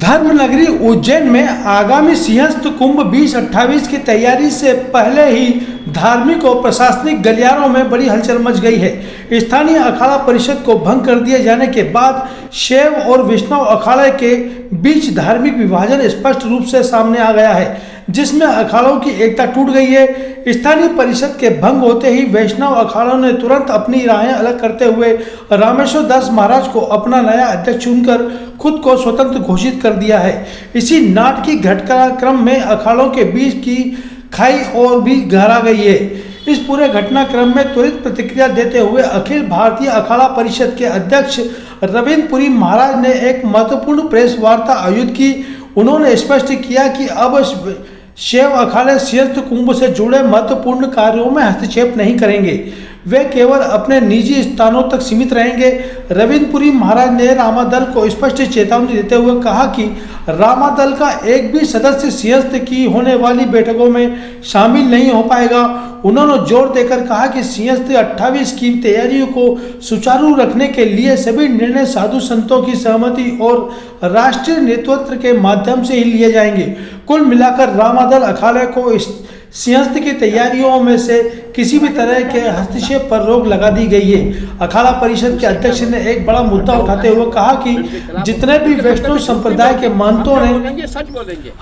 धर्मनगरी उज्जैन में आगामी सिंहस्थ कुंभ 2028 की तैयारी से पहले ही धार्मिक और प्रशासनिक गलियारों में बड़ी हलचल मच गई है। स्थानीय अखाड़ा परिषद को भंग कर दिए जाने के बाद शैव और वैष्णव अखाड़े के बीच धार्मिक विभाजन स्पष्ट रूप से सामने आ गया है, जिसमें अखाड़ों की एकता टूट गई है। स्थानीय परिषद के भंग होते ही वैष्णव अखाड़ों ने तुरंत अपनी राहें अलग करते हुए रामेश्वर दास महाराज को अपना नया अध्यक्ष चुनकर खुद को स्वतंत्र घोषित कर दिया है। इसी नाटकीय घटनाक्रम में अखाड़ों के बीच की खाई और भी गहरा गई है। इस पूरे घटनाक्रम में त्वरित प्रतिक्रिया देते हुए अखिल भारतीय अखाड़ा परिषद के अध्यक्ष रविंद्र पुरी महाराज ने एक महत्वपूर्ण प्रेस वार्ता आयोजित की। उन्होंने स्पष्ट किया कि अब शैव अखाड़े सिंहस्थ कुंभ से जुड़े महत्वपूर्ण कार्यों में हस्तक्षेप नहीं करेंगे, वे केवल अपने निजी स्थानों तक सीमित रहेंगे। रविंद्र पुरी महाराज ने रामादल को स्पष्ट चेतावनी देते हुए कहा कि रामादल का एक भी सदस्य सिंहस्थ की होने वाली बैठकों में शामिल नहीं हो पाएगा। उन्होंने जोर देकर कहा कि सिंहस्थ 28 की तैयारियों को सुचारू रखने के लिए सभी निर्णय साधु संतों की सहमति और राष्ट्रीय नेतृत्व के माध्यम से ही लिए जाएंगे। कुल मिलाकर रामादल अखाड़े को इस सिंहस्थ की तैयारियों में से किसी भी तरह के हस्तक्षेप पर रोक लगा दी गई है। अखाड़ा परिषद के अध्यक्ष ने एक बड़ा मुद्दा उठाते हुए कहा कि जितने भी वैष्णव संप्रदाय के महंतों ने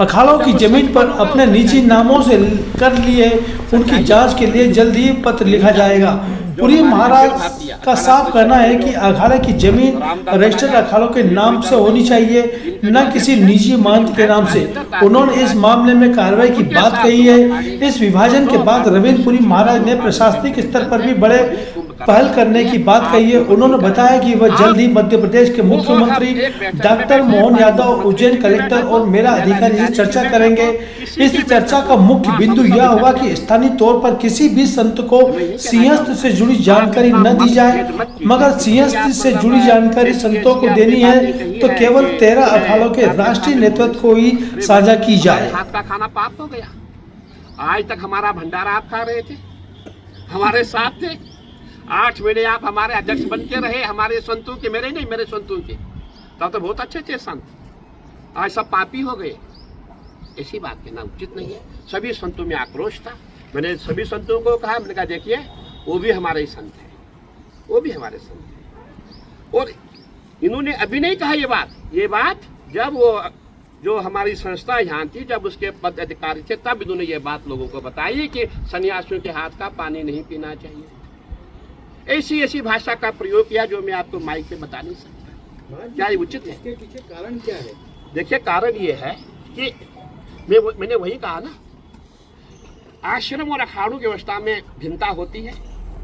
अखाड़ों की जमीन पर अपने निजी नामों से कर लिए, उनकी जांच के लिए जल्द ही पत्र लिखा जाएगा। पुरी महाराज का साफ कहना है कि अखाड़े की जमीन रजिस्टर्ड अखाड़ों के नाम से होनी चाहिए, न किसी निजी महंत के नाम से। उन्होंने इस मामले में कार्रवाई की बात कही है। इस विभाजन के बाद रविंद्र पुरी महाराज ने प्रशासनिक स्तर पर भी बड़े पहल करने की बात कही है। उन्होंने बताया कि वह जल्द ही मध्य प्रदेश के मुख्यमंत्री डॉक्टर मोहन यादव, उज्जैन कलेक्टर और मेला अधिकारी से चर्चा करेंगे। इस चर्चा का मुख्य बिंदु यह होगा कि स्थानीय तौर पर किसी भी संत को सिंहस्थ से जुड़ी जानकारी न दी जाए, मगर सिंहस्थ से जुड़ी जानकारी संतों को देनी है तो केवल 13 अखाड़ों के राष्ट्रीय नेतृत्व को ही साझा की जाए। आपका खाना पाप हो गया। आज तक हमारा भंडारा आप खा रहे थे, हमारे साथ थे। 8 महीने आप हमारे अध्यक्ष बन के रहे, हमारे संतों के, मेरे नहीं, मेरे संतों के। तब तो बहुत अच्छे थे संत, आज सब पापी हो गए। ऐसी बात कहना उचित नहीं है। सभी संतों में आक्रोश था। मैंने सभी संतों को कहा, मैंने कहा देखिए वो भी हमारे ही संत है, वो भी हमारे संत है। और इन्होंने अभी नहीं कहा ये बात जब वो जो हमारी संस्था यहाँ थी, जब उसके पद अधिकारी थे, तब इन्होंने ये बात लोगों को बताई कि सन्यासियों के हाथ का पानी नहीं पीना चाहिए। ऐसी भाषा का प्रयोग किया जो मैं आपको माइक पे बता नहीं सकता। क्या ये उचित है? इसके पीछे कारण क्या है? देखिए, कारण ये है कि मैंने वही कहा ना, आश्रम और अखाड़ों की व्यवस्था में भिन्नता होती है।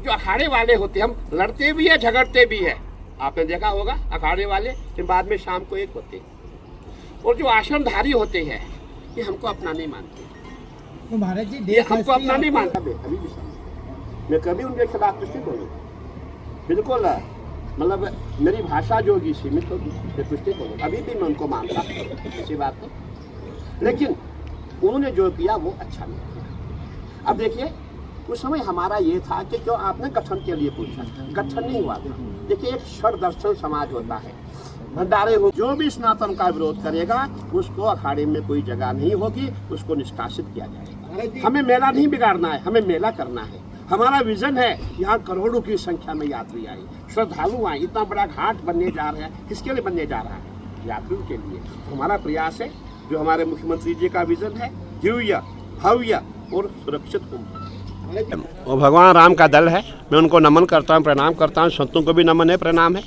जो अखाड़े वाले होते हैं, हम लड़ते भी है, झगड़ते भी है। आपने देखा होगा अखाड़े वाले फिर बाद में शाम को एक होते हैं। और जो आश्रमधारी होते हैं ये हमको अपना नहीं मानते। तो महाराज जी, ये हमको अपना नहीं मानता। अभी भी मैं कभी उनके खिलाफ कुछ नहीं बोलूँगा, बिल्कुल। मतलब मेरी भाषा जो होगी सीमित होगी, मैं कुछ नहीं बोलूँगा। अभी भी मैं उनको मानता हूँ इसी बात को, लेकिन उन्होंने जो किया वो अच्छा नहीं किया। अब देखिए, उस समय हमारा ये था कि जो आपने गठन के लिए पूछा, गठन नहीं हुआ था। देखिए, एक षड दर्शन समाज होता है, भंडारे हो, जो भी सनातन का विरोध करेगा उसको अखाड़े में कोई जगह नहीं होगी, उसको निष्कासित किया जाएगा। हमें मेला नहीं बिगाड़ना है, हमें मेला करना है। हमारा विजन है यहाँ करोड़ों की संख्या में यात्री आए, श्रद्धालु आए। इतना बड़ा घाट बनने जा रहा है, किसके लिए बनने जा रहा है? यात्रियों के लिए। हमारा प्रयास है, जो हमारे मुख्यमंत्री जी का विजन है, दिव्य, भव्य और सुरक्षित कुंभ। और भगवान राम का दल है, मैं उनको नमन करता हूँ, प्रणाम करता हूँ। संतों को भी नमन है, प्रणाम है।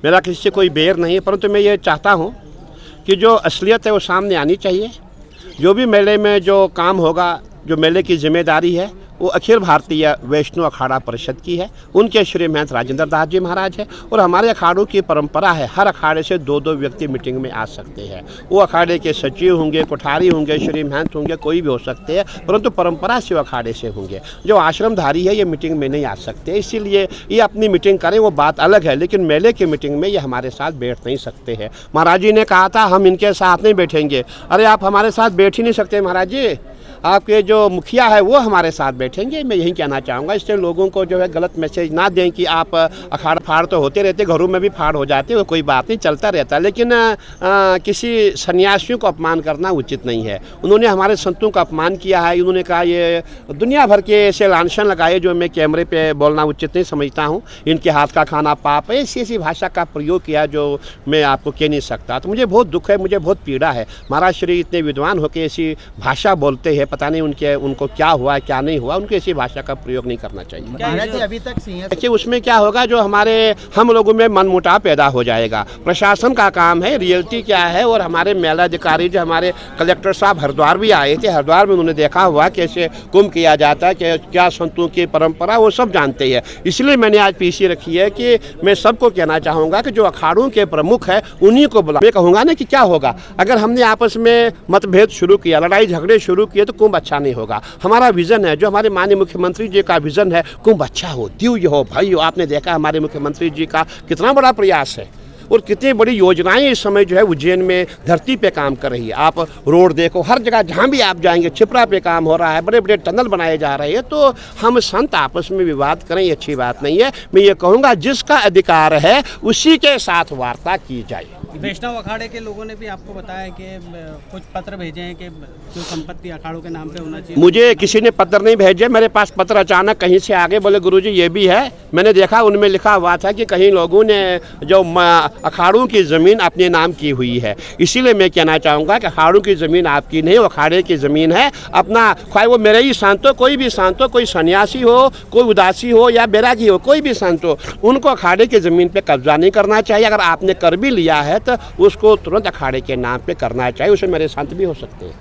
मेरा किसी से कोई बैर नहीं है, परंतु मैं ये चाहता हूँ कि जो असलियत है वो सामने आनी चाहिए। जो भी मेले में जो काम होगा, जो मेले की जिम्मेदारी है, वो अखिल भारतीय वैष्णव अखाड़ा परिषद की है। उनके श्री महंत राजेंद्र दास जी महाराज है। और हमारे अखाड़ों की परंपरा है, हर अखाड़े से 2-2 व्यक्ति मीटिंग में आ सकते हैं। वो अखाड़े के सचिव होंगे, कोठारी होंगे, श्री महंत होंगे, कोई भी हो सकते हैं, परंतु परंपरा से वो अखाड़े से होंगे। जो आश्रमधारी है ये मीटिंग में नहीं आ सकते, इसीलिए ये अपनी मीटिंग करें, वो बात अलग है। लेकिन मेले की मीटिंग में ये हमारे साथ बैठ नहीं सकते हैं। महाराज जी ने कहा था हम इनके साथ नहीं बैठेंगे। अरे आप हमारे साथ बैठ ही नहीं सकते महाराज जी। आपके जो मुखिया है वो हमारे साथ बैठेंगे, मैं यही कहना चाहूँगा। इससे लोगों को जो है गलत मैसेज ना दें कि आप अखाड़ा फाड़ तो होते रहते, घरों में भी फाड़ हो जाते, वो कोई बात नहीं, चलता रहता, लेकिन किसी सन्यासियों को अपमान करना उचित नहीं है। उन्होंने हमारे संतों का अपमान किया है, उन्होंने कहा ये दुनिया भर के ऐसे लांछन लगाए जो मैं कैमरे पे बोलना उचित नहीं समझता हूँ। इनके हाथ का खाना पाप, ऐसी भाषा का प्रयोग किया जो मैं आपको कह नहीं सकता। तो मुझे बहुत दुख है, मुझे बहुत पीड़ा है। महाराज श्री इतने विद्वान होकर ऐसी भाषा बोलते हैं, पता नहीं उनको क्या हुआ क्या नहीं हुआ, उनको ऐसी भाषा का प्रयोग नहीं करना चाहिए। अभी तक देखिए उसमें क्या होगा, जो हम लोगों में मनमुटाव पैदा हो जाएगा। प्रशासन का काम है, रियलिटी क्या है। और हमारे मेलाधिकारी जो हमारे कलेक्टर साहब हरिद्वार भी आए थे, हरिद्वार में उन्होंने देखा हुआ कैसे कुंभ किया जाता है, क्या संतों की परंपरा, वो सब जानते हैं। इसलिए मैंने आज पीसी रखी है कि मैं सबको कहना चाहूँगा कि जो अखाड़ों के प्रमुख है उन्हीं को बुला। मैं कहूँगा ना कि क्या होगा अगर हमने आपस में मतभेद शुरू किया, लड़ाई झगड़े शुरू किए, तो कुंभ अच्छा नहीं होगा। हमारा विजन है, जो हमारे माननीय मुख्यमंत्री जी का विजन है, कुंभ अच्छा हो, दिव्य हो, भाई हो। आपने देखा हमारे मुख्यमंत्री जी का कितना बड़ा प्रयास है और कितनी बड़ी योजनाएं इस समय जो है उज्जैन में धरती पे काम कर रही है। आप रोड देखो, हर जगह जहाँ भी आप जाएंगे छिपरा पे काम हो रहा है, बड़े बड़े टनल बनाए जा रहे हैं। तो हम संत आपस में विवाद करें, ये अच्छी बात नहीं है। मैं ये कहूँगा जिसका अधिकार है उसी के साथ वार्ता की जाए। वैष्णव अखाड़े के लोगों ने भी आपको बताया कि कुछ पत्र भेजे हैं कि जो संपत्ति अखाड़ों के नाम पे होना चाहिए। मुझे किसी ने पत्र नहीं भेजे, मेरे पास पत्र अचानक कहीं से आगे, बोले गुरुजी ये भी है। मैंने देखा उनमें लिखा हुआ था कि कहीं लोगों ने जो अखाड़ों की ज़मीन अपने नाम की हुई है। इसीलिए मैं कहना चाहूँगा कि अखाड़ों की ज़मीन आपकी नहीं, वो अखाड़े की ज़मीन है। अपना ख्वाह वो मेरे ही संत हो, कोई भी संत हो, कोई सन्यासी हो, कोई उदासी हो या बैरागी हो, कोई भी संत हो, उनको अखाड़े की ज़मीन पे कब्जा नहीं करना चाहिए। अगर आपने कर भी लिया है तो उसको तुरंत अखाड़े के नाम पे करना चाहिए। उसमें मेरे संत भी हो सकते हैं।